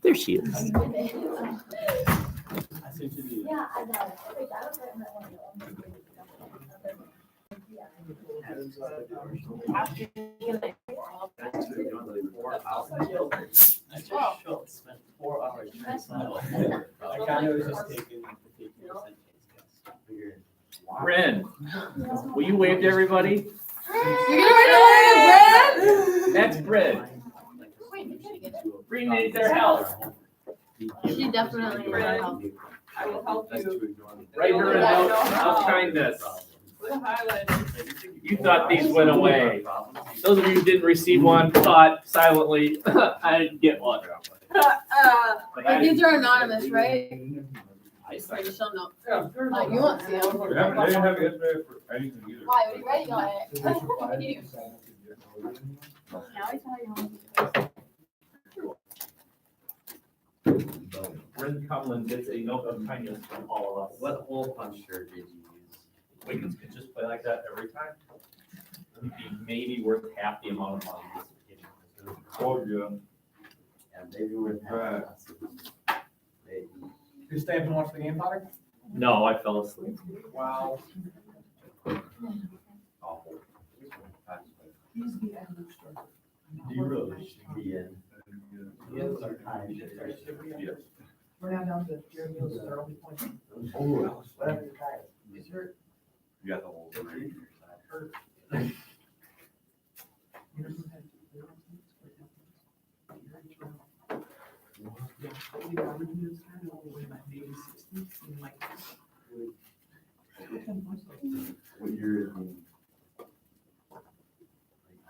There she is. Spent 4 hours trying to I kind of was just taking Ren, will you wave to everybody? You're gonna write a letter, That's Bryn. Bryn needs their help. She definitely needs our help. I will help you. Write her a note of kindness. With a highlighter. You thought these went away. Those of you who didn't receive one thought silently, I didn't get one. But I But these didn't. are anonymous, right? I So signed you it. shall know. Yeah. You won't see them. They didn't have it yesterday for anything either. Why? What are you writing on it? What do you? Now I tell you. Bryn Cumlin gets a note of kindness from all of us. What hole puncher did you use? Wiggins could just play like that every time. He'd be maybe worth half the amount of money. Oh, yeah. And maybe we're Right. maybe. You stay up and watch the game, Potter? No, I fell asleep. Wow. Awful. You really should be in. We're now down to Jerry Mills, they're only pointing. Oh, Whatever the guy is. Is hurt. You got the whole thing. Hurt. What year is he?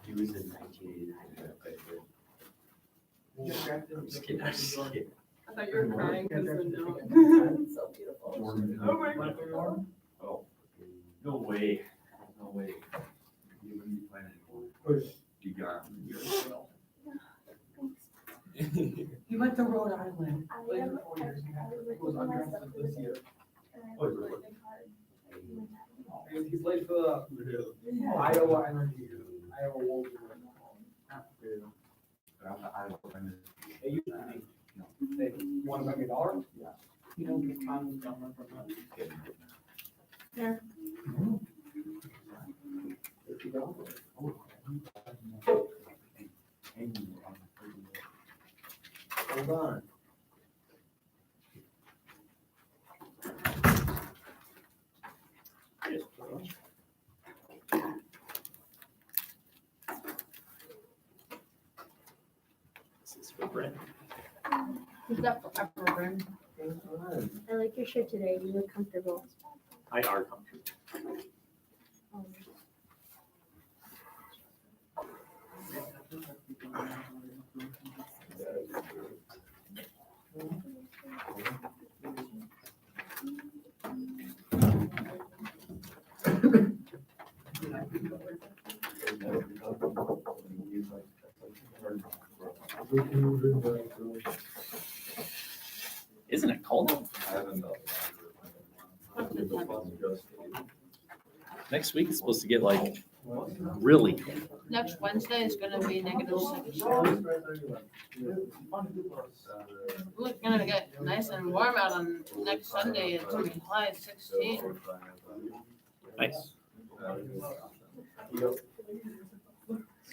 He was in 1989. I'm just kidding. I'm just kidding. I thought you were crying because the note. It's so beautiful. Oh my God. Oh, No way. No way. you wouldn't be playing anymore. You got He went to Rhode Island. Played for 4 years. He was undrafted this year. He's played for the Iowa Energy. Iowa Wolves. Hey, you they want to make $1? Yeah. You don't get time to run from that. Hold on. This is for Bryn. Is that forever, Bryn? I like your shirt today. You look comfortable. I are comfortable. Isn't it cold? Next week is supposed to get like really cold. Next Wednesday is gonna be -6. We're gonna get nice and warm out on next Sunday. It's gonna be high 16. Nice.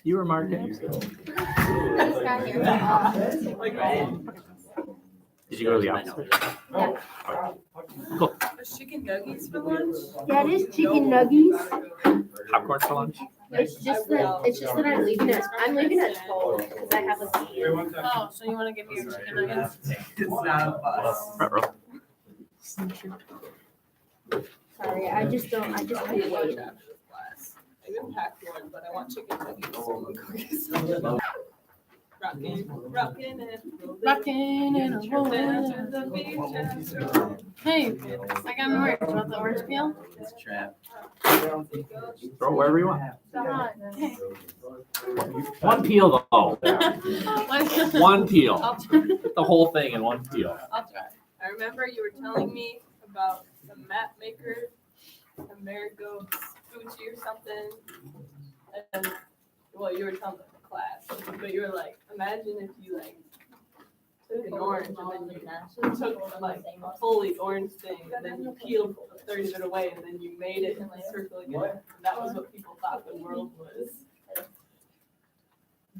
You were marking. I just got here. Did you go to the office? There's chicken nuggies for lunch? That is chicken nuggies. Popcorn for lunch? It's just that I'm leaving at 12 because I have a meeting. Oh, so you wanna give me your chicken nuggets? It's not a bus. Front row. Sorry, I just can't wait. I didn't pack one, but I want chicken nuggets. Rockin', rockin' and Rockin' and a rollin'. to the beach and Hey, I got an orange. You want the orange peel? It's trapped. Throw it wherever you want. Okay. One peel though. One peel. I'll try. The whole thing in one peel. I'll try. I remember you were telling me about the map maker, Amerigo Vespucci or something. And, well, you were telling the class, but you were like, imagine if you like took an orange and then you took like a fully orange thing and then you peeled a third of it away and then you made it in a circle again. And that was what people thought the world was.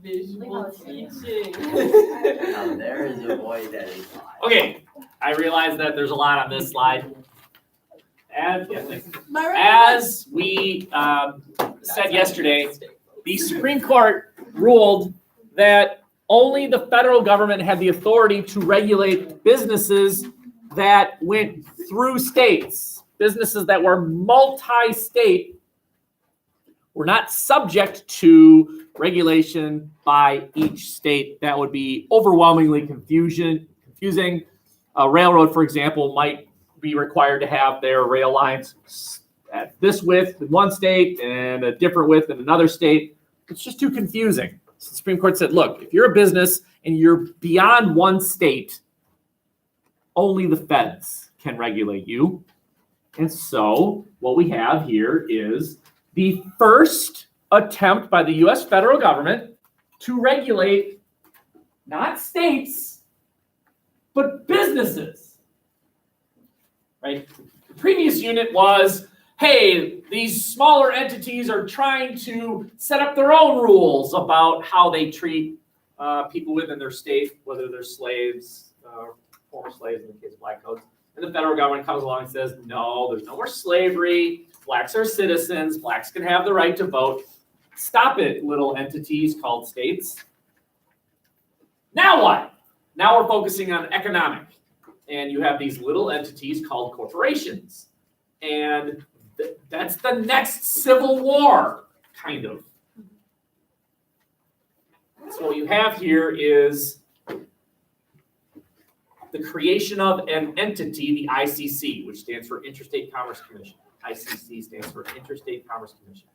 Visual teaching. Now there is a boy that is alive. Okay, I realize that there's a lot on this slide. As My right as we said yesterday, the Supreme Court ruled that only the federal government had the authority to regulate businesses that went through states. Businesses that were multi-state were not subject to regulation by each state. That would be overwhelmingly confusing. A railroad, for example, might be required to have their rail lines at this width in one state and a different width in another state. It's just too confusing. So the Supreme Court said, look, if you're a business and you're beyond one state, only the feds can regulate you. And so what we have here is the first attempt by the US federal government to regulate not states, but businesses. Right? The previous unit was, hey, these smaller entities are trying to set up their own rules about how they treat people within their state, whether they're slaves, former slaves in the case of black codes. And the federal government comes along and says, no, there's no more slavery. Blacks are citizens. Blacks can have the right to vote. Stop it, little entities called states. Now what? Now we're focusing on economic. And you have these little entities called corporations. And that's the next civil war, kind of. So what you have here is the creation of an entity, the ICC, which stands for Interstate Commerce Commission. ICC stands for Interstate Commerce Commission.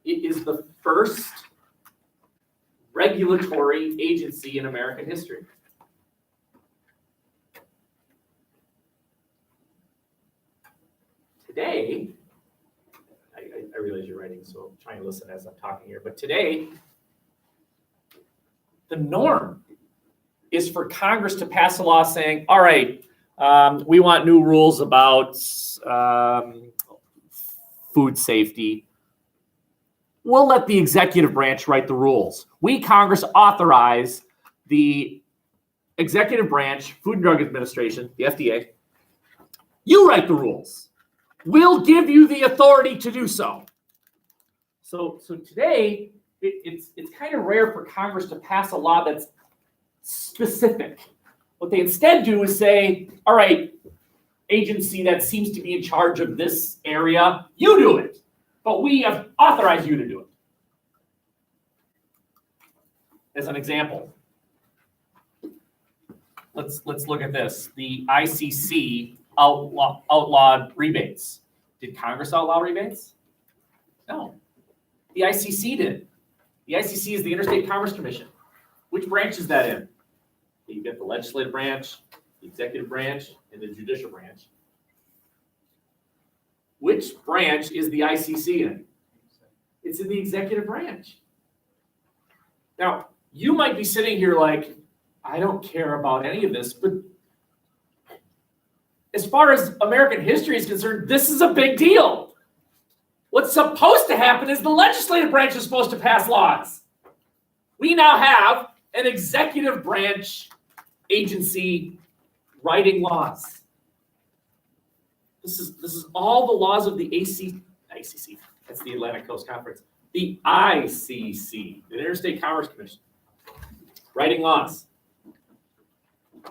It is the first regulatory agency in American history. Today, I realize you're writing, so I'm trying to listen as I'm talking here, but today, the norm is for Congress to pass a law saying, all right, we want new rules about food safety. We'll let the executive branch write the rules. We, Congress, authorize the executive branch, Food and Drug Administration, the FDA. You write the rules. We'll give you the authority to do so. So today, it's kind of rare for Congress to pass a law that's specific. What they instead do is say, all right, agency that seems to be in charge of this area, you do it. But we have authorized you to do it. As an example, let's look at this. The ICC outlawed rebates. Did Congress outlaw rebates? No. The ICC did. The ICC is the Interstate Commerce Commission. Which branch is that in? You get the legislative branch, the executive branch, and the judicial branch. Which branch is the ICC in? It's in the executive branch. Now, you might be sitting here like, I don't care about any of this, but as far as American history is concerned, this is a big deal. What's supposed to happen is the legislative branch is supposed to pass laws. We now have an executive branch agency writing laws. This is all the laws of the ICC. That's the Atlantic Coast Conference. The ICC, the Interstate Commerce Commission, writing laws.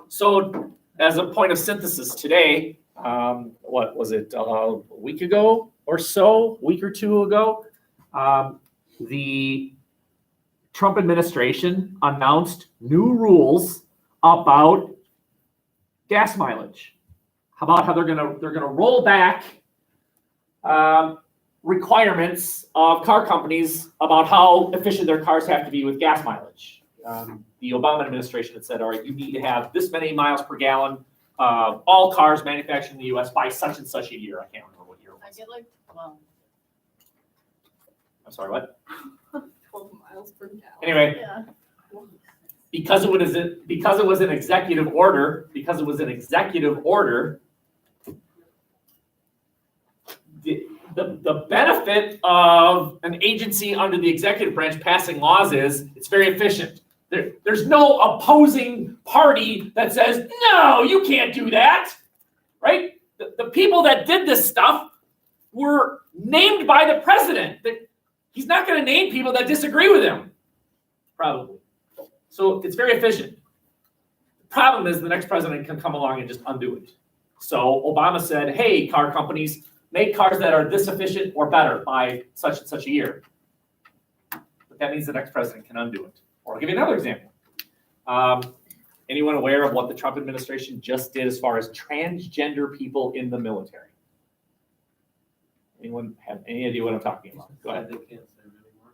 So, as a point of synthesis today, what was it, a week ago or so, a week or two ago, the Trump administration announced new rules about gas mileage. About how they're gonna roll back requirements of car companies about how efficient their cars have to be with gas mileage. The Obama administration had said, all right, you need to have this many miles per gallon of all cars manufactured in the U.S. by such and such a year. I can't remember what year it I was. get like 12. I'm sorry, what? 12 miles per gallon. Anyway, Yeah. because it was an executive order, the benefit of an agency under the executive branch passing laws is it's very efficient. There's no opposing party that says, no, you can't do that, right? The people that did this stuff were named by the president. He's not going to name people that disagree with him, probably. So it's very efficient. The problem is the next president can come along and just undo it. So Obama said, hey, car companies, make cars that are this efficient or better by such and such a year. But that means the next president can undo it. Or I'll give you another example. Anyone aware of what the Trump administration just did as far as transgender people in the military? Anyone have any idea what I'm talking about? Go ahead. They can't serve anymore.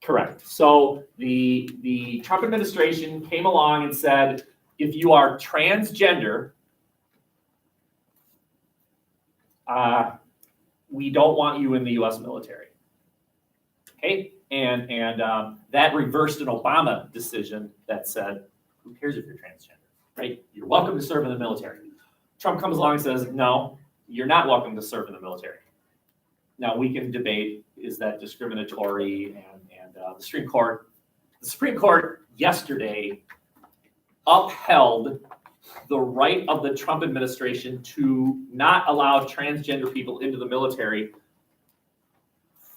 Correct. So the Trump administration came along and said, if you are transgender, we don't want you in the U.S. military. Okay, and that reversed an Obama decision that said, who cares if you're transgender, right? You're welcome to serve in the military. Trump comes along and says, no, you're not welcome to serve in the military. Now we can debate, is that discriminatory? And the Supreme Court yesterday upheld the right of the Trump administration to not allow transgender people into the military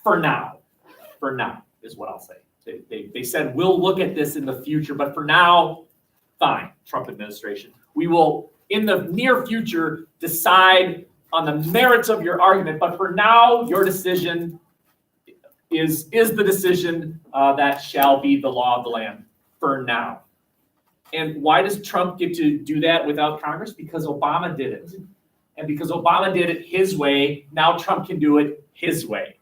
for now. For now is what I'll say. They said, we'll look at this in the future, but for now, fine, Trump administration. We will, in the near future, decide on the merits of your argument, but for now, your decision is the decision that shall be the law of the land for now. And why does Trump get to do that without Congress? Because Obama did it. And because Obama did it his way, now Trump can do it his way.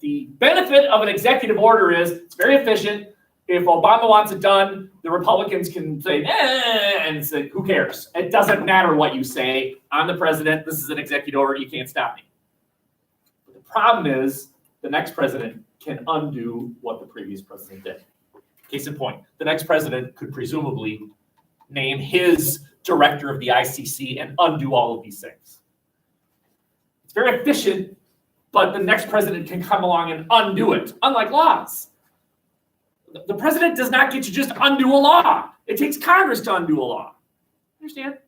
The benefit of an executive order is it's very efficient. If Obama wants it done, the Republicans can say, and say, who cares? It doesn't matter what you say. I'm the president. This is an executive order. You can't stop me. But the problem is the next president can undo what the previous president did. Case in point, the next president could presumably name his director of the ICC and undo all of these things. It's very efficient, but the next president can come along and undo it, unlike laws. The president does not get to just undo a law. It takes Congress to undo a law. Understand?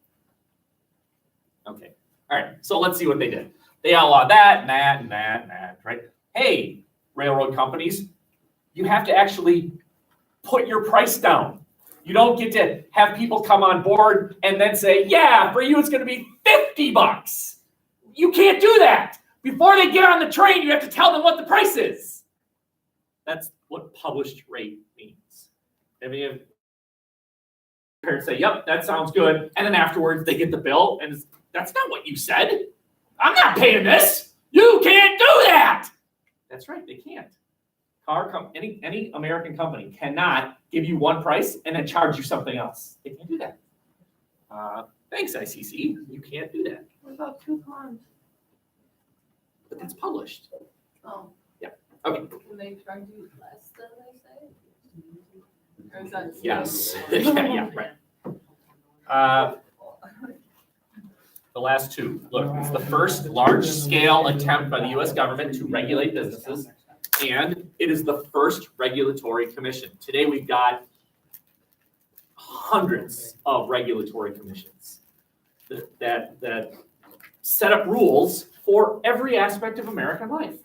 Okay. All right. So let's see what they did. They outlawed that, and that, and that, and that, right? Hey, railroad companies, you have to actually put your price down. You don't get to have people come on board and then say, yeah, for you it's going to be $50. You can't do that. Before they get on the train, you have to tell them what the price is. That's what published rate means. I mean, if parents say, yep, that sounds good, and then afterwards they get the bill, and that's not what you said. I'm not paying this. You can't do that. That's right, they can't. Any American company cannot give you one price and then charge you something else. They can't do that. Thanks, ICC. You can't do that. What about coupons? But that's published. Oh. Yeah. Okay. Can they charge you less than they say? Or is that? Yes. yeah, right. The last two. Look, it's the first large-scale attempt by the U.S. government to regulate businesses, and it is the first regulatory commission. Today we've got hundreds of regulatory commissions that set up rules for every aspect of American life.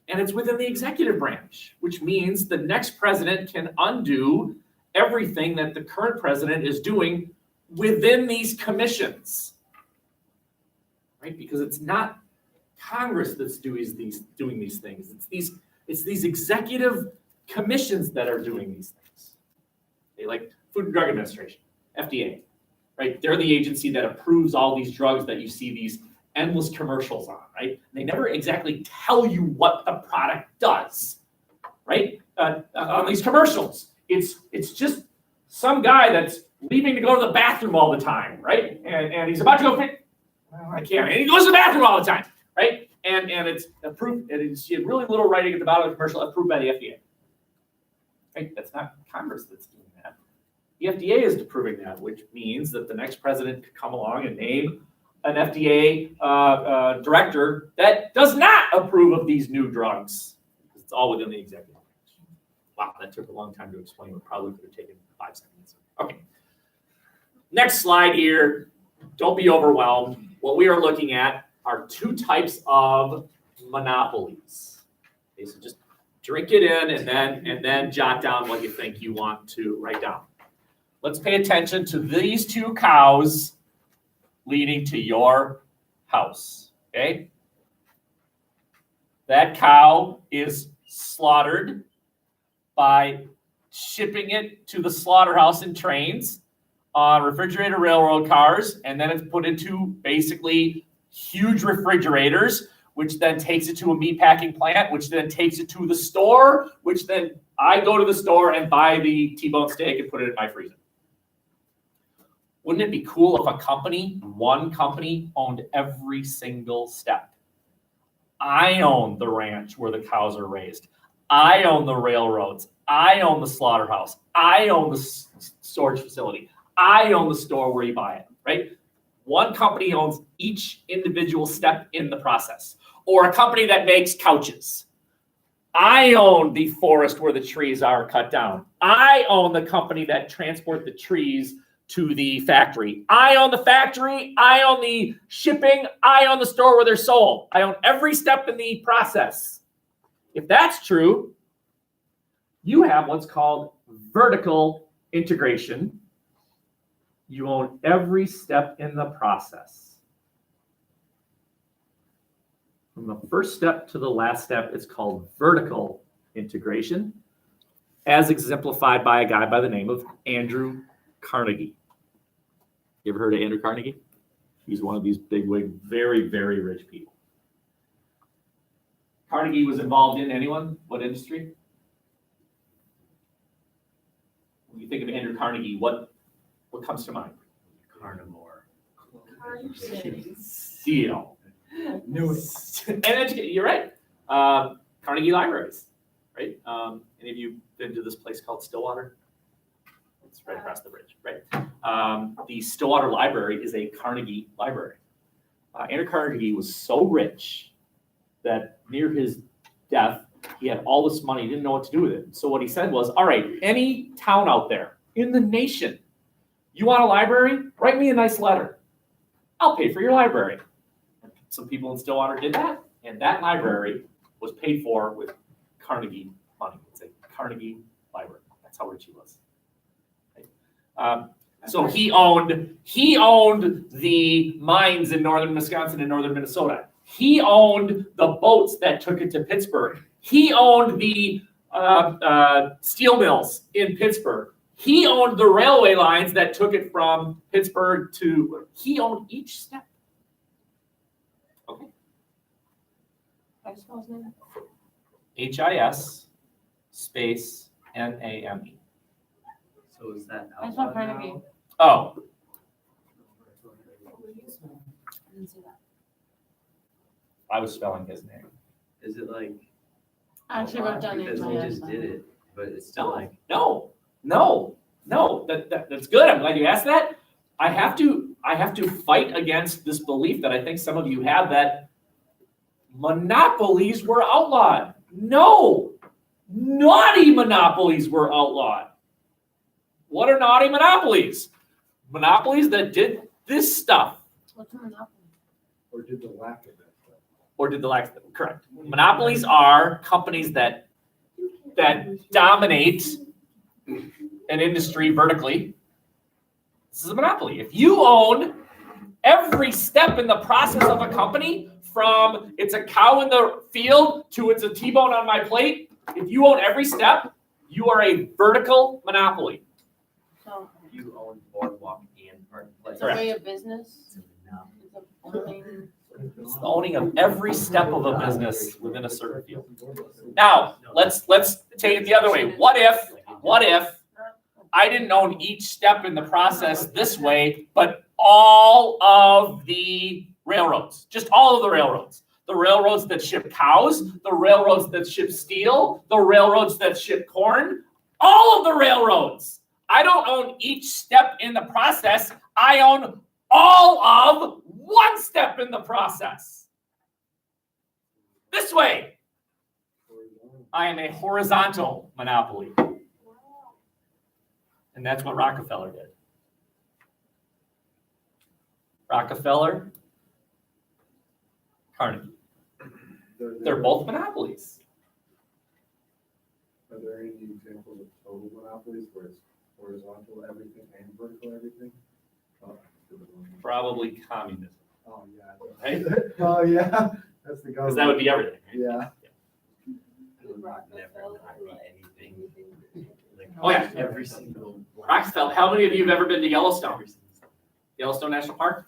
And it's within the executive branch, which means the next president can undo everything that the current president is doing within these commissions, right? Because it's not Congress that's doing these things. It's these executive commissions that are doing these things. Okay, like Food and Drug Administration, FDA, right? They're the agency that approves all these drugs that you see these endless commercials on, right? They never exactly tell you what the product does, right? On these commercials, it's just some guy that's leaving to go to the bathroom all the time, right? And he's about to go fit. Well, I can't. And he goes to the bathroom all the time, right? And it's approved. And it's really little writing at the bottom of the commercial, approved by the FDA. right? That's not Congress that's doing that. The FDA is approving that, which means that the next president could come along and name an FDA director that does not approve of these new drugs. It's all within the executive branch. Wow, that took a long time to explain. It probably could have taken 5 seconds. Okay. Next slide here. Don't be overwhelmed. What we are looking at are 2 types of monopolies. Okay, so just drink it in and then jot down what you think you want to write down. Let's pay attention to these 2 cows leading to your house, okay? That cow is slaughtered by shipping it to the slaughterhouse in trains on refrigerated railroad cars, and then it's put into basically huge refrigerators, which then takes it to a meat packing plant, which then takes it to the store, which then I go to the store and buy the T-bone steak and put it in my freezer. Wouldn't it be cool if a company, one company, owned every single step? I own the ranch where the cows are raised. I own the railroads. I own the slaughterhouse. I own the storage facility. I own the store where you buy it, right? One company owns each individual step in the process. Or a company that makes couches. I own the forest where the trees are cut down. I own the company that transport the trees to the factory. I own the factory. I own the shipping. I own the store where they're sold. I own every step in the process. If that's true, you have what's called vertical integration. You own every step in the process. From the first step to the last step, it's called vertical integration, as exemplified by a guy by the name of Andrew Carnegie. You ever heard of Andrew Carnegie? He's one of these bigwig, very, very rich people. Carnegie was involved in anyone? What industry? When you think of Andrew Carnegie, what comes to mind? Carnivore. Steel. Knew it. And educate. You're right. Carnegie Libraries, right? Any of you been to this place called Stillwater? It's right across the bridge, right? The Stillwater Library is a Carnegie library. Andrew Carnegie was so rich that near his death, he had all this money, he didn't know what to do with it. So what he said was, all right, any town out there in the nation, you want a library? Write me a nice letter. I'll pay for your library. And some people in Stillwater did that, and that library was paid for with Carnegie money. It's a Carnegie library. That's how rich he was. So he owned the mines in northern Wisconsin and northern Minnesota. He owned the boats that took it to Pittsburgh. He owned the steel mills in Pittsburgh. He owned the railway lines that took it from Pittsburgh to. He owned each step. Okay. How do you spell his name? HIS space NAME. So is that I spell outlawed Carnegie. now? Oh, I didn't see that. I was spelling his name. Is it like? I actually wrote down Because we HIS. just did it, but it's still like. No. That's good. I'm glad you asked that. I have to fight against this belief that I think some of you have that monopolies were outlawed. No, naughty monopolies were outlawed. What are naughty monopolies? Monopolies that did this stuff. What's a monopoly? Or did the lack of that stuff. Or did the lack of correct. Monopolies are companies that dominate an industry vertically. This is a monopoly. If you own every step in the process of a company, from it's a cow in the field to it's a T-bone on my plate, if you own every step, you are a vertical monopoly. So You own Boardwalk and Park Place. it's a way of business. It's a monopoly. It's a owning. It's the owning of every step of a business within a certain field. Now, let's take it the other way. What if I didn't own each step in the process this way, but all of the railroads, just all of the railroads that ship cows, the railroads that ship steel, the railroads that ship corn, all of the railroads. I don't own each step in the process. I own all of one step in the process. This way, I am a horizontal monopoly. And that's what Rockefeller did. Rockefeller, Carnegie. They're both monopolies. Are there any examples of total monopolies where it's horizontal everything and vertical everything? Probably communism. Oh, yeah. Right? Oh, yeah, that's the Because government. that would be everything. Right? Yeah. Oh, yeah. Every single. Rockefeller, how many of you have ever been to Yellowstone? Yellowstone National Park?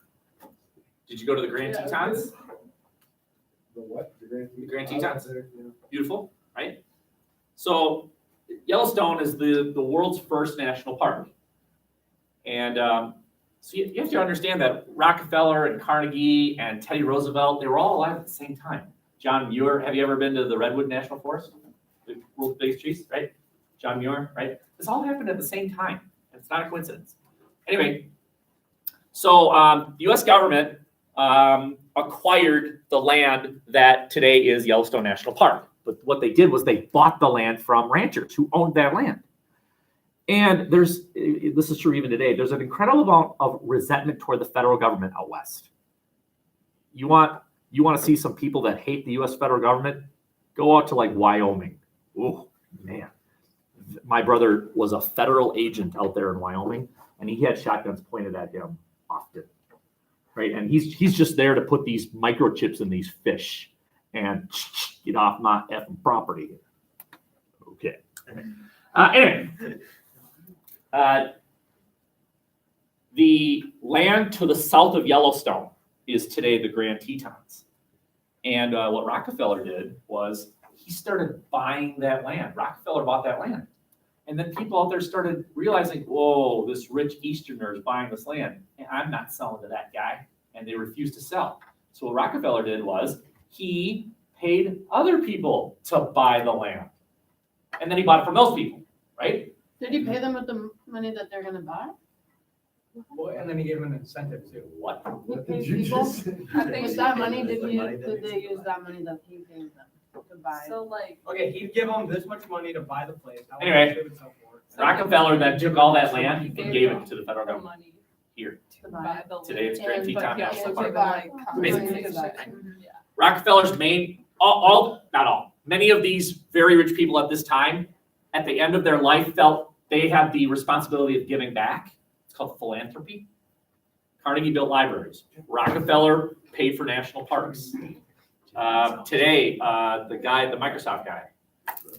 Did you go to the Grand Tetons? The what? The Grand Tetons. Yeah. Beautiful, right? So Yellowstone is the world's first national park. And so you have to understand that Rockefeller and Carnegie and Teddy Roosevelt, they were all alive at the same time. John Muir, have you ever been to the Redwood National Forest? The world's biggest trees, right? John Muir, right? This all happened at the same time. It's not a coincidence. Anyway, so the U.S. government acquired the land that today is Yellowstone National Park. But what they did was they bought the land from ranchers who owned that land. And this is true even today, there's an incredible amount of resentment toward the federal government out west. You want to see some people that hate the U.S. federal government? Go out to like Wyoming. Oh, man. My brother was a federal agent out there in Wyoming, and he had shotguns pointed at him often. Right? And he's just there to put these microchips in these fish and get off my effing property. Okay. Anyway. The land to the south of Yellowstone is today the Grand Tetons. And what Rockefeller did was he started buying that land. Rockefeller bought that land. And then people out there started realizing, whoa, this rich Easterner is buying this land. And I'm not selling to that guy. And they refused to sell. So what Rockefeller did was he paid other people to buy the land. And then he bought it from those people, right? Did you pay them with the money that they're gonna buy? Well, and then he gave him an incentive too. What? What paid did you people? just say? I think With that money, With did the money that they use that money that he gave them to buy? So like, Okay, he'd give him this much money to buy the place. How much Anyway. they would sell for it. Rockefeller then took all that land and gave it to the federal the government money here. To buy. the Today it's Grand And- Teton but yeah, National to Park. buy Basically. compensation. Yeah. Rockefeller's main, not all, many of these very rich people at this time, at the end of their life, felt they had the responsibility of giving back. It's called philanthropy. Carnegie built libraries. Rockefeller paid for national parks. Today, the Microsoft guy,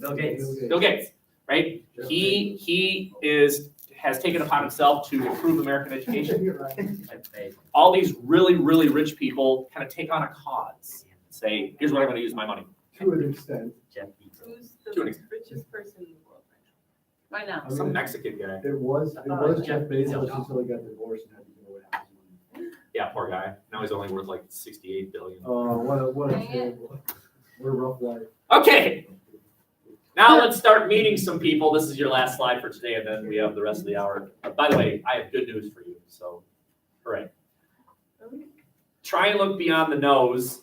Bill Gates. Bill Gates, right? He has taken upon himself to improve American education. You're right. All these really, really rich people kind of take on a cause. Say, here's what I'm going to use my money. To an extent. Jeff Bezos. Who's To an the extent. richest person in the world Right now. I Some mean, Mexican guy. It was Jeff Bezos until he got divorced and had to give away half his money. Yeah, poor guy. Now he's only worth like 68 billion. Oh, what a Dang it. terrible, what a rough life. Okay. Now let's start meeting some people. This is your last slide for today, and then we have the rest of the hour. By the way, I have good news for you. So, hooray. Try and look beyond the nose.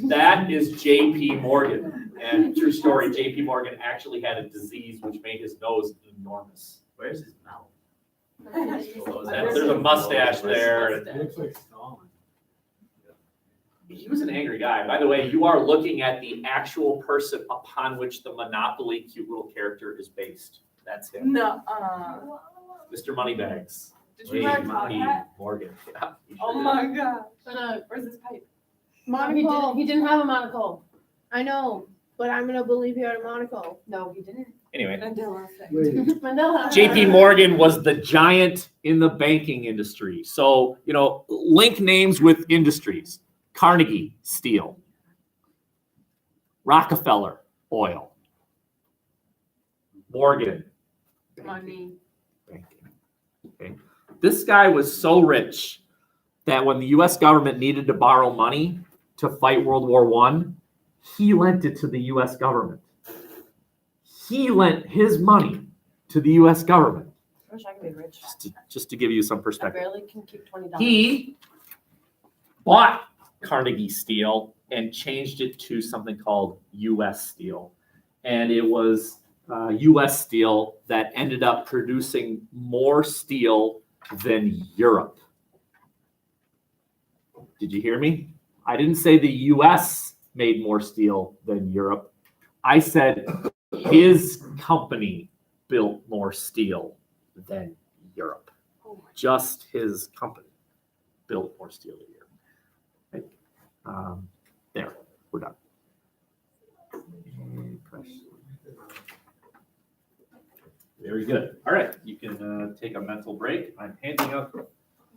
That is JP Morgan. And true story, JP Morgan actually had a disease which made his nose enormous. Where's his mouth? There's a mustache there. It looks like Stalin. He was an angry guy. By the way, you are looking at the actual person upon which the Monopoly cute little character is based. That's him. No, Mr. Moneybags. did you wear a top hat? Morgan. Yeah, he sure Oh did. my god. But Where's his pipe? Monocle. he didn't have a monocle. I know, but I'm gonna believe you had a monocle. No, he didn't. Anyway, Mandela effect. Wait, Mandela. JP Morgan was the giant in the banking industry. So, link names with industries. Carnegie, steel. Rockefeller, oil. Morgan, Money. banking. Okay. This guy was so rich that when the U.S. government needed to borrow money to fight World War I, he lent it to the U.S. government. he lent his money to the U.S. government. I wish I could be rich. Just to give you some I perspective. barely can keep $20. He bought Carnegie Steel and changed it to something called U.S. Steel. And it was U.S. Steel that ended up producing more steel than Europe. Did you hear me? I didn't say the U.S. made more steel than Europe. I said his company built more steel than Europe. Just his company built more steel than Europe. Okay. There, we're done. Any questions? Very good. All right, you can take a mental break. I'm handing out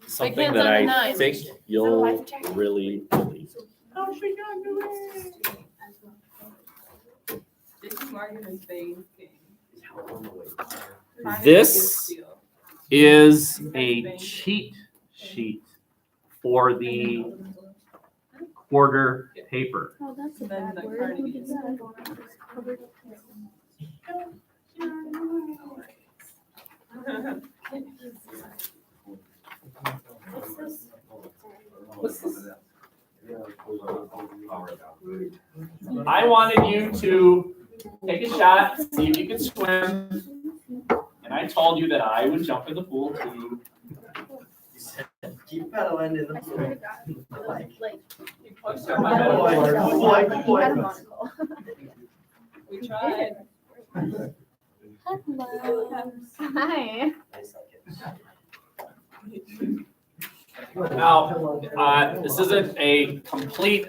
something hands that on the I nine. think Is that a you'll life jacket? really believe. How's she gonna do it? This is Margaret's thing. This is a cheat sheet for the quarter paper. Oh, that's a Then bad the word. Carnegie Who did that? I wanted you to take a shot, see if you could swim, and I told you that I would jump in the pool too. Keep pedaling in the I swear to God, it was like, You pushed he her had a by the monocle. Boy, He boy. had a monocle. We tried. Hello. Hi. Now, this isn't a complete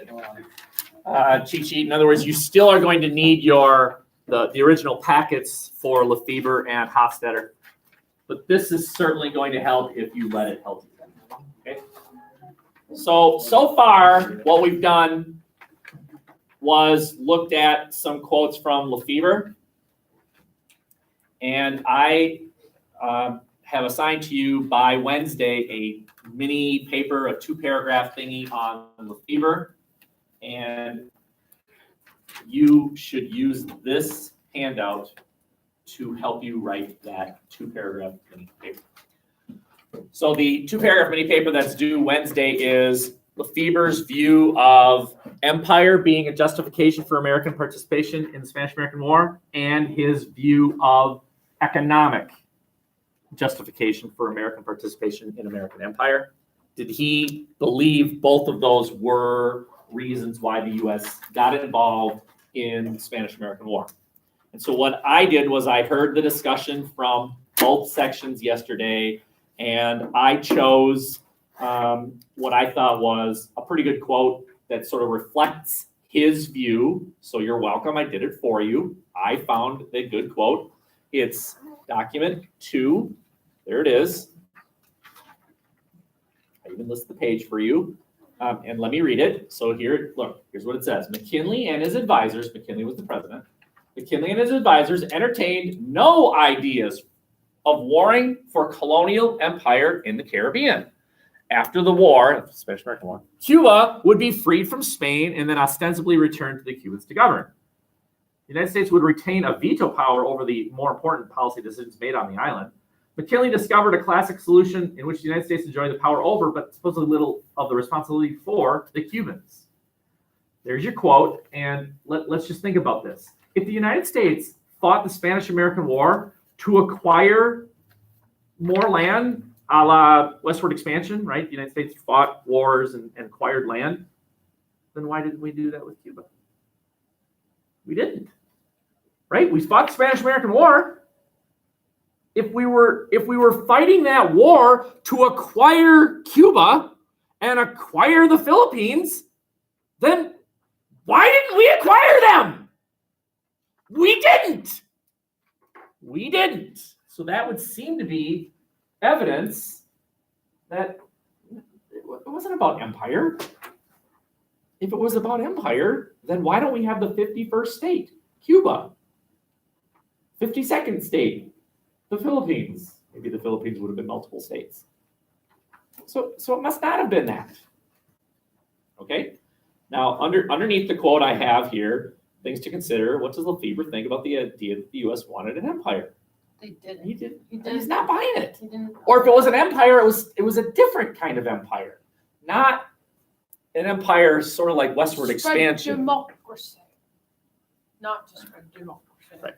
cheat sheet. In other words, you still are going to need the original packets for Lefebvre and Hofstadter, but this is certainly going to help if you let it help you. Okay. So far, what we've done was looked at some quotes from Lefebvre, and I have assigned to you by Wednesday a mini paper, a 2-paragraph thingy on Lefebvre, and you should use this handout to help you write that 2-paragraph mini paper. So the 2-paragraph mini paper that's due Wednesday is Lefebvre's view of empire being a justification for American participation in the Spanish-American War, and his view of economic justification for American participation in American empire. Did he believe both of those were reasons why the U.S. got involved in the Spanish-American War? And so what I did was I heard the discussion from both sections yesterday, and I chose what I thought was a pretty good quote that sort of reflects his view. So you're welcome. I did it for you. I found a good quote. It's document 2. There it is. I even list the page for you. And let me read it. So here, look, here's what it says. McKinley and his advisors, McKinley was the president, McKinley and his advisors entertained no ideas of warring for colonial empire in the Caribbean. After the war, the Spanish-American War, Cuba would be freed from Spain and then ostensibly returned to the Cubans to govern. The United States would retain a veto power over the more important policy decisions made on the island. McKinley discovered a classic solution in which the United States enjoyed the power over, but supposedly little of the responsibility for, the Cubans. There's your quote, and let's just think about this. If the United States fought the Spanish-American War to acquire more land, a la westward expansion, right? The United States fought wars and acquired land, then why didn't we do that with Cuba? We didn't, right? We fought the Spanish-American War. If we were fighting that war to acquire Cuba and acquire the Philippines, then why didn't we acquire them? We didn't. We didn't. So that would seem to be evidence that it wasn't about empire. If it was about empire, then why don't we have the 51st state, Cuba? 52nd state, the Philippines. Maybe the Philippines would have been multiple states. So it must not have been that. Okay? Now, underneath the quote I have here, things to consider. What does Lefebvre think about the idea that the U.S. wanted an empire? They didn't. He did. He He's didn't. not buying it. He didn't. Or if it was an empire, it was a different kind of empire, not an empire sort of like westward Spread expansion. democracy. Not to spread democracy. Right.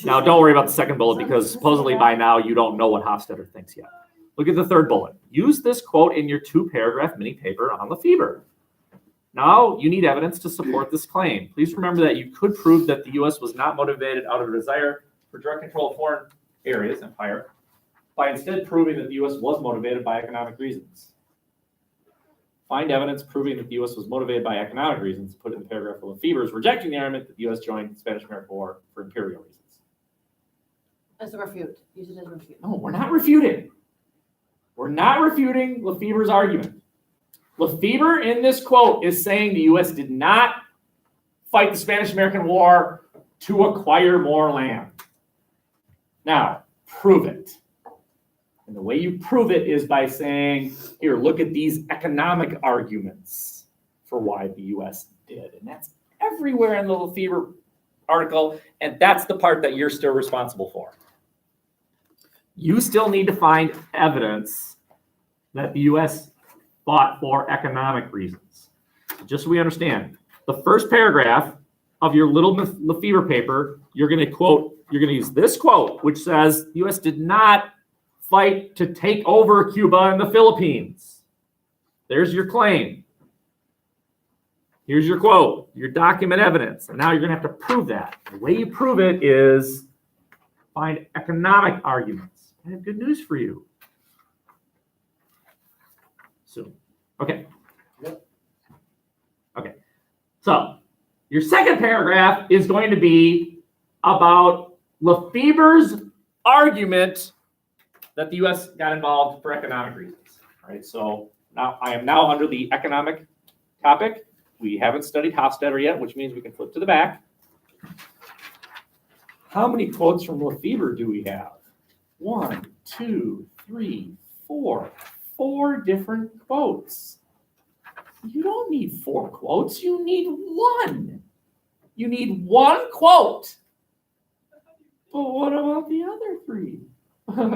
Now, don't worry about the second bullet because supposedly by now you don't know what Hofstadter thinks yet. Look at the third bullet. Use this quote in your 2-paragraph mini paper on Lefebvre. Now you need evidence to support this claim. Please remember that you could prove that the U.S. was not motivated out of a desire for direct control of foreign areas, empire, by instead proving that the U.S. was motivated by economic reasons. Find evidence proving that the U.S. was motivated by economic reasons. Put in the paragraph of Lefebvre's rejecting the argument that the U.S. joined the Spanish-American War for imperial reasons. As a refute. Use it as a refute. No, we're not refuting. We're not refuting Lefebvre's argument. Lefebvre in this quote is saying the U.S. did not fight the Spanish-American War to acquire more land. Now, prove it. And the way you prove it is by saying, here, look at these economic arguments for why the U.S. did. And that's everywhere in the Lefebvre article, and that's the part that you're still responsible for. You still need to find evidence that the U.S. fought for economic reasons. Just so we understand, the first paragraph of your little Lefebvre paper, you're going to use this quote, which says the U.S. did not fight to take over Cuba and the Philippines. There's your claim. Here's your quote, your document evidence. And now you're going to have to prove that. The way you prove it is find economic arguments. I have good news for you. Soon. Okay. Okay. So your second paragraph is going to be about Lefebvre's argument that the U.S. got involved for economic reasons. All right. So now I am now under the economic topic. We haven't studied Hofstadter yet, which means we can flip to the back. How many quotes from Lefebvre do we have? 1, 2, 3, 4. 4 different quotes. You don't need 4 quotes. You need 1. You need 1 quote. But what about the other 3?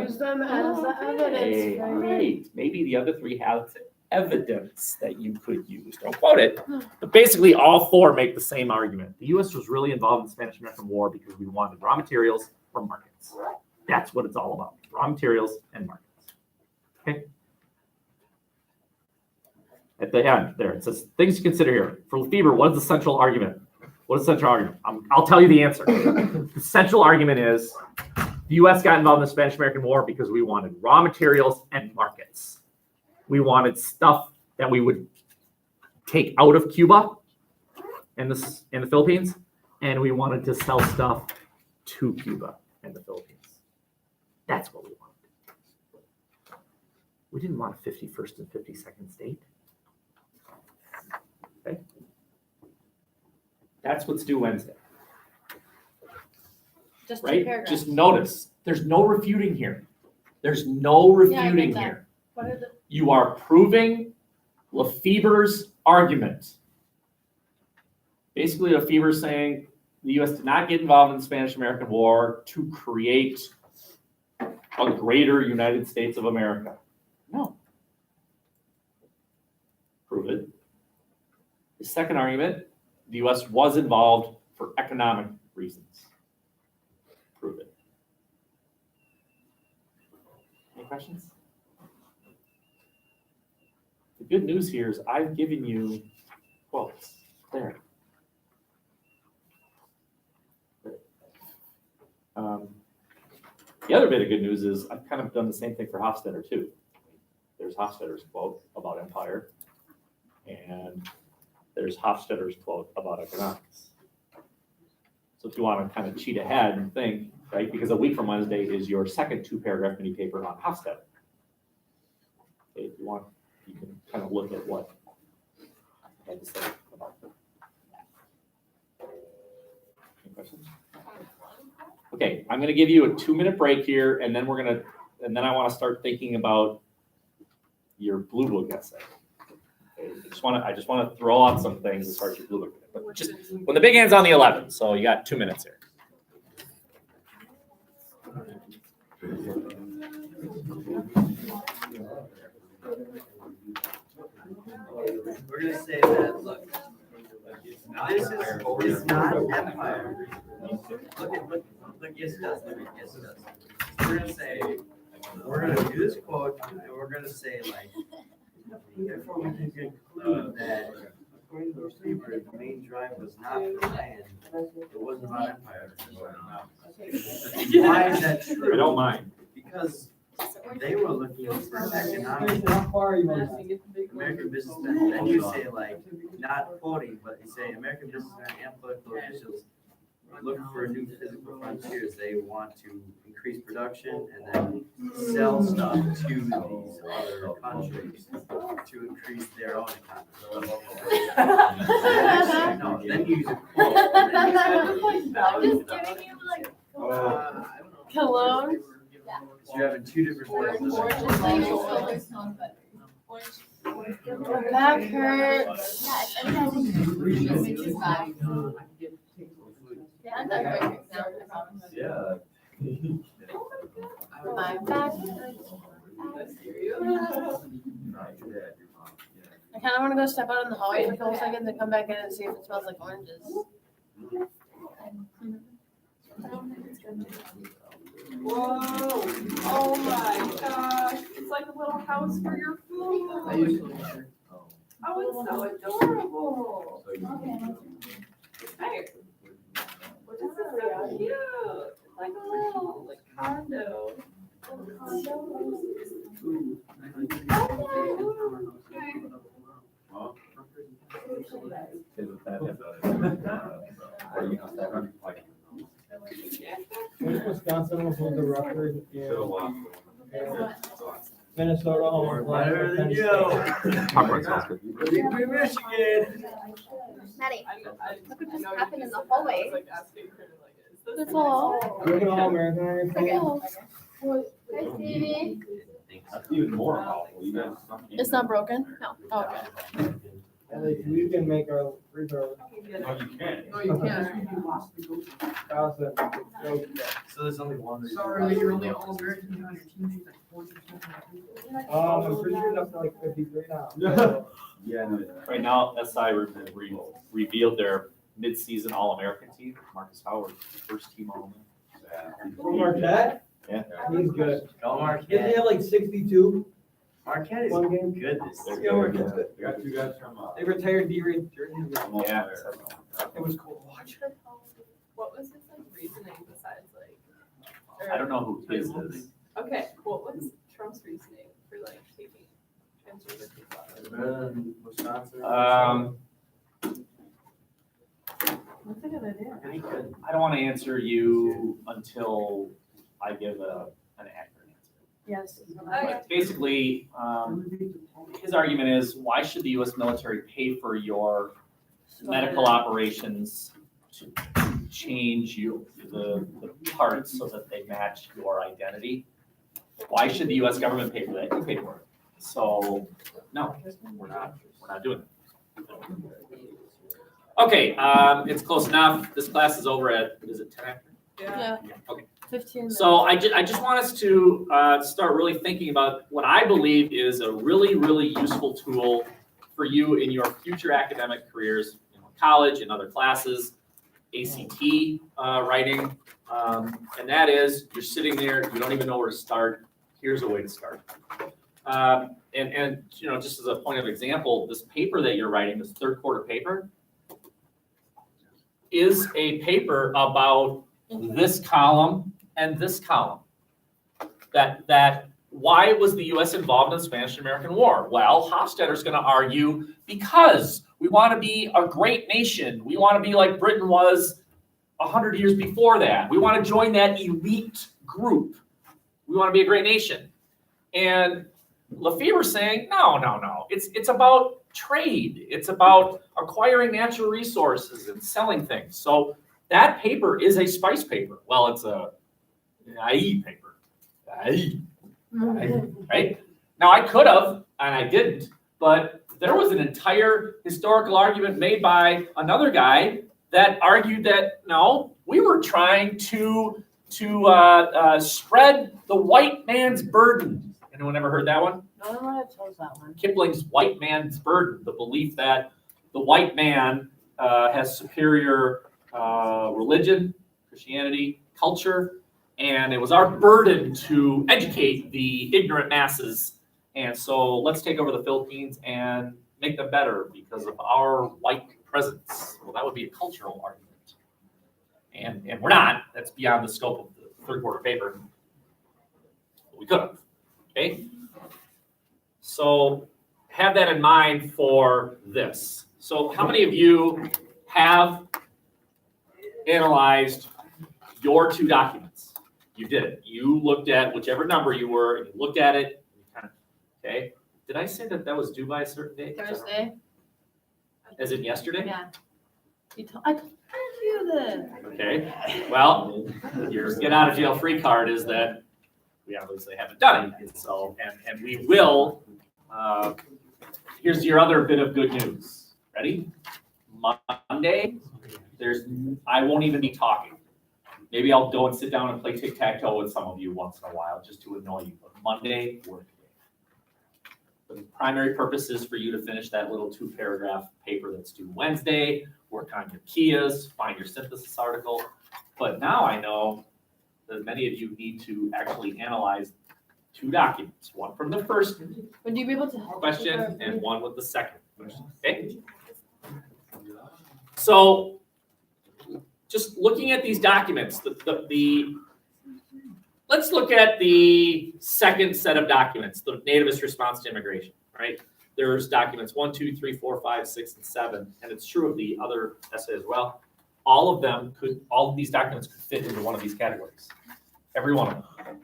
Use them as the evidence. All right. Maybe the other 3 have evidence that you could use. Don't quote it. But basically, all 4 make the same argument. The U.S. was really involved in the Spanish-American War because we wanted raw materials for markets. That's what it's all about. Raw materials and markets. Okay? At the end there, it says, things to consider here. For Lefebvre, what is the central argument? What is the central argument? I'll tell you the answer. The central argument is the U.S. got involved in the Spanish-American War because we wanted raw materials and markets. We wanted stuff that we would take out of Cuba and the Philippines, and we wanted to sell stuff to Cuba and the Philippines. That's what we wanted. We didn't want a 51st and 52nd state. Okay? That's what's due Wednesday. Just 2 Right? paragraphs. Just notice, there's no refuting here. There's no refuting that. here. What are the You are proving Lefebvre's argument. Basically, Lefebvre is saying the U.S. did not get involved in the Spanish-American War to create a greater United States of America. No. Prove it. The second argument, the U.S. was involved for economic reasons. Prove it. Any questions? The good news here is I've given you quotes there. The other bit of good news is I've kind of done the same thing for Hofstadter too. There's Hofstadter's quote about empire, and there's Hofstadter's quote about economics. So if you want to kind of cheat ahead and think, right, because a week from Wednesday is your second 2-paragraph mini paper on Hofstadter. Okay, if you want, you can kind of look at what I had to say about that. Any questions? Okay, I'm going to give you a 2-minute break here, and then and then I want to start thinking about your blue book essay. I just wanna throw out some things as far as your blue book, but just, when the big hand's on the 11th, so you got 2 minutes here. We're gonna say that, look, this is not empire. Look, yes, it does, yes, it does. We're gonna say, we're gonna do this quote, and we're gonna say like, therefore we can conclude that according to those papers, the main drive was not for land, it wasn't about empire. Why is that true? I don't mind. Because they were looking for economic, How far are you on? American businessmen, then you say like, not quoting, but you say American businessmen and political officials look for new physical frontiers. They want to increase production and then sell stuff to these other countries to increase their own economy. No, then you use a quote. I'm just giving you like. Cologne. So you're having two different things. My back hurts. Yeah, I'm done right now, I promise. Yeah. My back hurts. I kind of want to go step out in the hallway for a couple seconds and come back in and see if it smells like oranges. Whoa, oh my gosh, it's like a little house for your food. Oh, it's so adorable. Hey. This is so cute, like a little condo. Wisconsin will hold the Rutgers in Minnesota home. We're better than you. We're Michigan. Maddie, Look what just happened in the hallway? Like asking her, like, is this? That's all. You're an All-American on your phone. Hi, Stevie. That's even more awful. You guys. It's not broken? No. Oh, okay. At least we can make our reserve. No, you can't. No, you can't. So there's only one. Sorry, you're only All-American on your team. I'm pretty good up to like 53 now. Yeah, no. Right now, SI revealed their mid-season All-American team. Marcus Howard, first team All-American. From Marquette? Yeah. He's good. Go Didn't Marquette. they have like 62? Marquette is One game? good this They're year. Yeah, Marquette's good. We got two guys from. They retired D-Ray jersey. Yeah. It was cool to watch. What was his like reasoning besides like? I don't know who his is. Okay, what was Trump's reasoning for like taking transfer with his Better than Wisconsin. That's a good idea. Pretty good. I don't want to answer you until I give an accurate answer. Yes. But basically, his argument is, why should the U.S. military pay for your medical operations to change the parts so that they match your identity? Why should the U.S. government pay for that? You pay for it. So, no, we're not doing it. Okay, it's close enough. This class is over at, is it 10 after? Yeah. Okay. 15 minutes. So I just want us to start really thinking about what I believe is a really, really useful tool for you in your future academic careers, college and other classes, ACT writing, and that is, you're sitting there, you don't even know where to start. Here's a way to start. And just as a point of example, this paper that you're writing, this third quarter paper, is a paper about this column and this column. That why was the U.S. involved in the Spanish-American War? Well, Hofstadter's going to argue because we want to be a great nation. We want to be like Britain was 100 years before that. We want to join that elite group. We want to be a great nation. And Lefebvre's saying, no. It's about trade. It's about acquiring natural resources and selling things. So that paper is a spice paper. Well, it's a IE paper. IE. Right? Now I could have, and I didn't, but there was an entire historical argument made by another guy that argued that, no, we were trying to spread the white man's burden. Anyone ever heard that one? No one had chose that one. Kipling's white man's burden, the belief that the white man has superior religion, Christianity, culture, and it was our burden to educate the ignorant masses. And so let's take over the Philippines and make them better because of our white presence. Well, that would be a cultural argument. And we're not. That's beyond the scope of the third quarter paper. But we could have. Okay? So have that in mind for this. So how many of you have analyzed your two documents? You did it. You looked at whichever number you were, and you looked at it. Okay. Did I say that was due by a certain date? Thursday? As in yesterday? Yeah. I told you this. Okay. Well, your get out of jail free card is that we obviously haven't done it. So, and we will. Here's your other bit of good news. Ready? Monday, I won't even be talking. Maybe I'll go and sit down and play tic-tac-toe with some of you once in a while just to annoy you. But Monday, work day. The primary purpose is for you to finish that little 2-paragraph paper that's due Wednesday, work on your Kias, find your synthesis article. But now I know that many of you need to actually analyze 2 documents, one from the first Would you be able to help us with question our- and one with the second question, okay? So just looking at these documents, let's look at the second set of documents, the nativist response to immigration, right? There's documents 1, 2, 3, 4, 5, 6, and 7, and it's true of the other essay as well. All of these documents could fit into one of these categories. Every one of them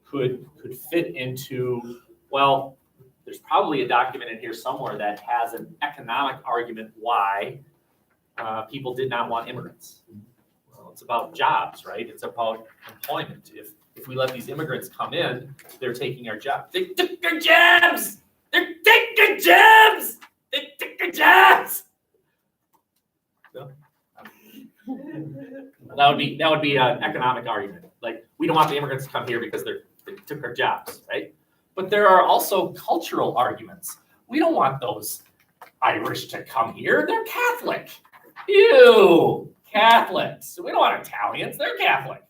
could fit into, well, there's probably a document in here somewhere that has an economic argument why people did not want immigrants. Well, it's about jobs, right? It's about employment. If we let these immigrants come in, they're taking our jobs. They took our jobs! They're taking our jobs! They took our jobs! No? That would be an economic argument. Like, we don't want the immigrants to come here because they took our jobs, right? But there are also cultural arguments. We don't want those Irish to come here. They're Catholic. Ew, Catholics. We don't want Italians. They're Catholic.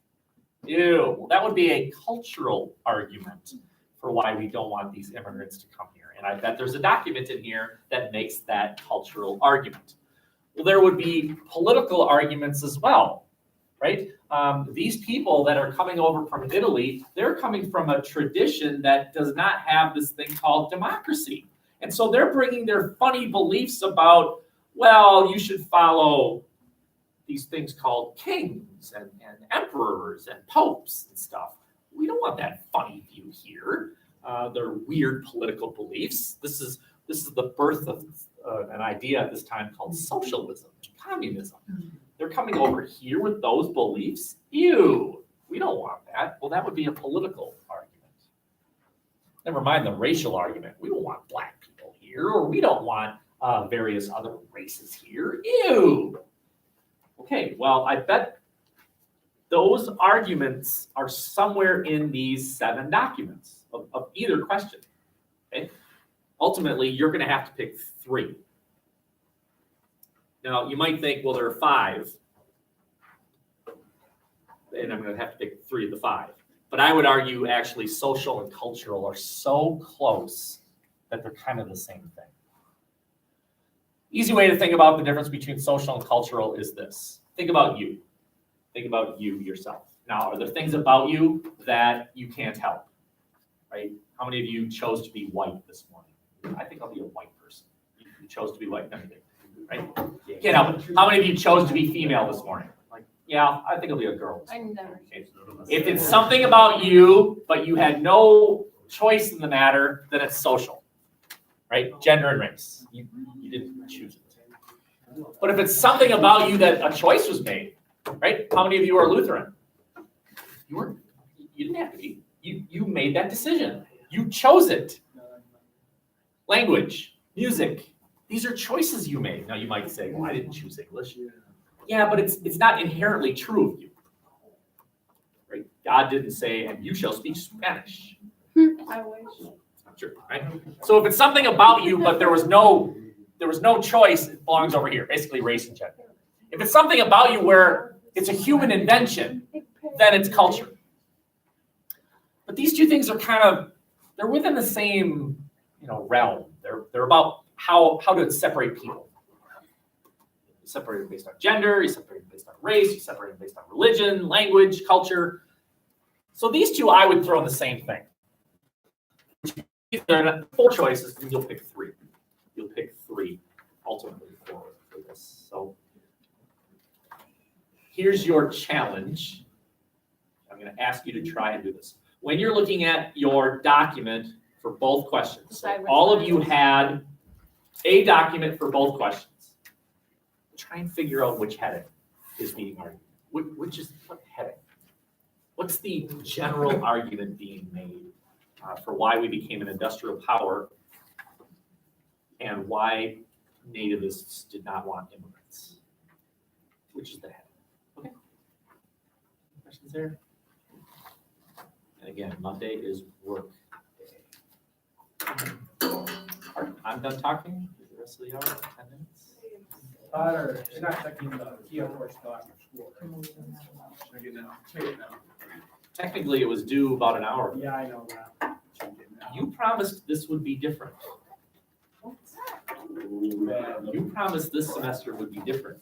Ew. Well, that would be a cultural argument for why we don't want these immigrants to come here. And I bet there's a document in here that makes that cultural argument. Well, there would be political arguments as well, right? These people that are coming over from Italy, they're coming from a tradition that does not have this thing called democracy. And so they're bringing their funny beliefs about, well, you should follow these things called kings and emperors and popes and stuff. We don't want that funny view here. They're weird political beliefs. This is the birth of an idea at this time called socialism, communism. They're coming over here with those beliefs. Ew, we don't want that. Well, that would be a political argument. Never mind the racial argument. We don't want black people here, or we don't want various other races here. Ew. Okay, well, I bet those arguments are somewhere in these 7 documents of either question. Okay? Ultimately, you're going to have to pick 3. Now, you might think, well, there are 5, and I'm going to have to pick 3 of the 5. But I would argue actually social and cultural are so close that they're kind of the same thing. Easy way to think about the difference between social and cultural is this. Think about you. Think about you yourself. Now, are there things about you that you can't help? Right? How many of you chose to be white this morning? I think I'll be a white person. You chose to be white, right? Can't help it. How many of you chose to be female this morning? Like, yeah, I think I'll be a girl. I never. Okay. If it's something about you, but you had no choice in the matter, then it's social, right? Gender and race. You didn't choose it. But if it's something about you that a choice was made, right? How many of you are Lutheran? You didn't have to be. You made that decision. You chose it. Language, music, These are choices you made. Now you might say, well, I didn't choose English. Yeah, but it's not inherently true of you. Right? God didn't say, and you shall speak Spanish. I wish. It's not true, right? So if it's something about you, but there was no choice, it belongs over here, basically race and gender. If it's something about you where it's a human invention, then it's culture. But these two things are they're within the same, realm. They're about how to separate people. You separate them based on gender, you separate them based on race, you separate them based on religion, language, culture. So these two I would throw in the same thing. If they're not 4 choices, then you'll pick 3. You'll pick 3 ultimately for this. So here's your challenge. I'm going to ask you to try and do this. When you're looking at your document for both questions, so all of you had a document for both questions. Try and figure out which heading is being argued. Which is what heading? What's the general argument being made for why we became an industrial power and why nativists did not want immigrants? Which is the heading? Okay. Questions there? And again, Monday is work day. I'm done talking. The rest of the hour, 10 minutes. Tyler, you're not checking the TO4 still after school, right? Check it now. Check it now. Technically, it was due about an hour ago. Yeah, I know that. Check it now. You promised this would be different. You promised this semester would be different.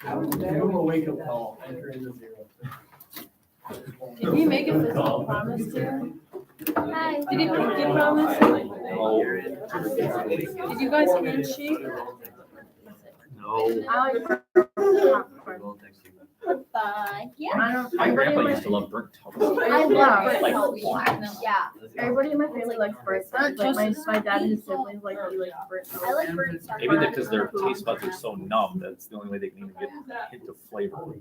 Give him a wake-up call, enter into 0. Did we make a physical promise to? Hi. Did he promise? No. Did you guys handshake? No. I like yeah. My grandpa used to love burnt toast. I love Like, toast. Yeah. Everybody in my family likes burnt toast. Like my dad and his siblings like burnt toast. I like burnt toast. Maybe because their taste buds are so numb, that's the only way they can even get a hint of flavor.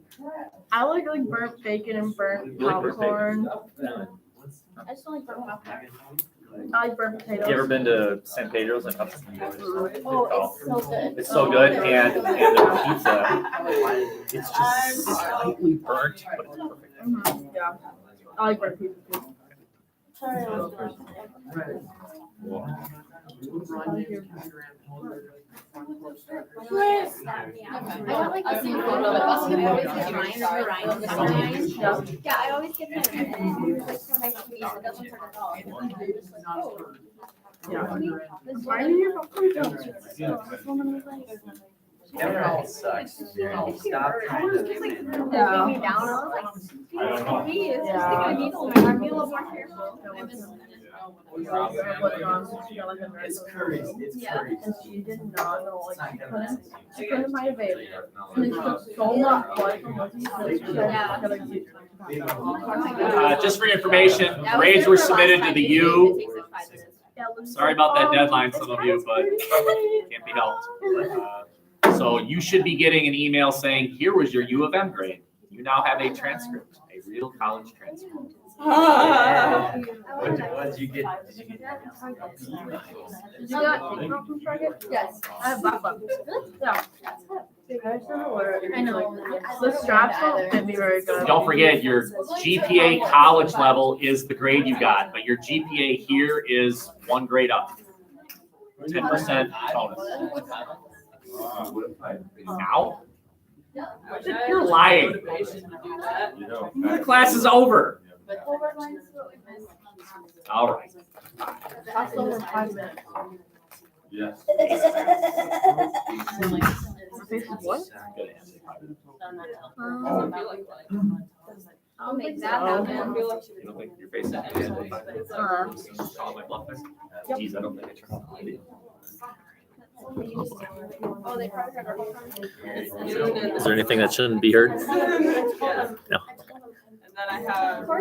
I like burnt bacon and burnt You like burnt popcorn. I just don't like burnt popcorn. I like burnt potatoes. You ever been to San Pedro's and Hudson? Oh, it's so good. It's so good, and their pizza, it's just slightly burnt, but it's perfect. Mhm, yeah. I like burnt pizza too. Sorry. I got like the same photo, but also I always get mine or Ryan's mine. Yeah, I always get mine. And he was like, so nice to meet you, but that one's hard at all. And I'm just like, oh. Yeah. This Why are you Everyone sucks. Stop trying to. Taking me down. I was like, I don't know. me, it's just like a needle in my arm. Be a little more careful. It's curry. It's Yeah. curry. And she did not know, like, she couldn't find a baby. And then she took so much blood from Lizzie, so she Yeah. had like, Just for your information, grades were submitted to the U. Sorry about that deadline, some of you, but can't be helped. So you should be getting an email saying, here was your U of M grade. You now have a transcript, a real college transcript. What'd you get? Did you get? Did you got takeoff from Target? Yes. I have black ones. Yeah. I know. The straps don't fit me very good. Don't forget, your GPA college level is the grade you got, but your GPA here is 1 grade up. 10% bonus. Now? You're lying. The class is over. All right. That's over 5 minutes. Yes. What? I'll make that happen. You don't think your face is good? Call my bluff there? Geez, I don't think I turned off the video. Oh, they probably heard our whole conversation. Is there anything that shouldn't be heard? And then I have